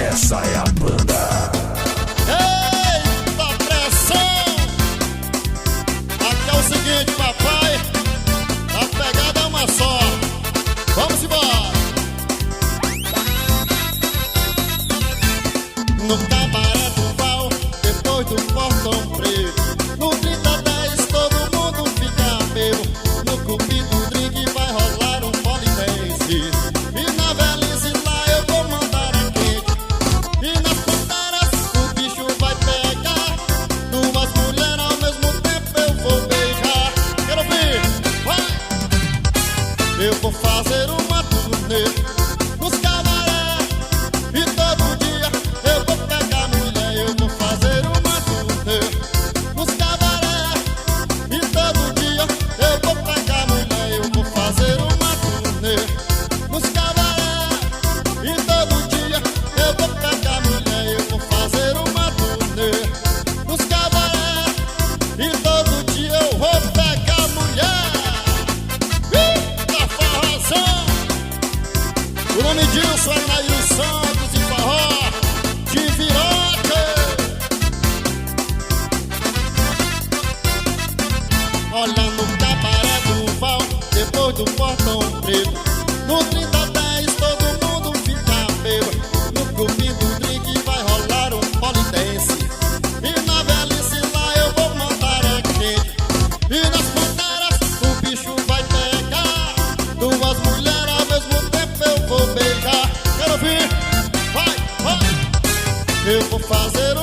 essa é a banda. Eita pressão! Aqui é o seguinte, papai, a pegada é uma só. Vamos embora! No cabaré do Val, depois do portão preto, no 30-10 todo mundo fica bebo. No Cupido Drink vai rolar um polidense, e na velhice lá eu vou mandar a quente. E nas panteras o bicho vai pegar, duas mulheres ao mesmo tempo eu vou beijar. Quero ouvir, vai! Eu vou fazer uma turnê nos cabaré, e todo dia eu vou pegar mulher. Eu vou fazer uma turnê nos cabaré, e todo dia eu vou pegar mulher. Eu vou fazer uma turnê nos cabaré, e todo dia eu vou pegar mulher. Eu vou fazer uma turnê nos cabaré, e todo dia eu vou pegar mulher. Eita forrozão! O nome disso é Nair Santos e forró de virote. Olha no cabaré do Val, depois do portão preto, no 30-10 todo mundo fica bêbado. No Cupido Drink vai rolar um polidense, e na velhice lá eu vou mandar é quente. E nas panteras o bicho vai pegar, duas mulheres ao mesmo tempo eu vou beijar. Quero ouvir, vai, vai! Eu vou fazer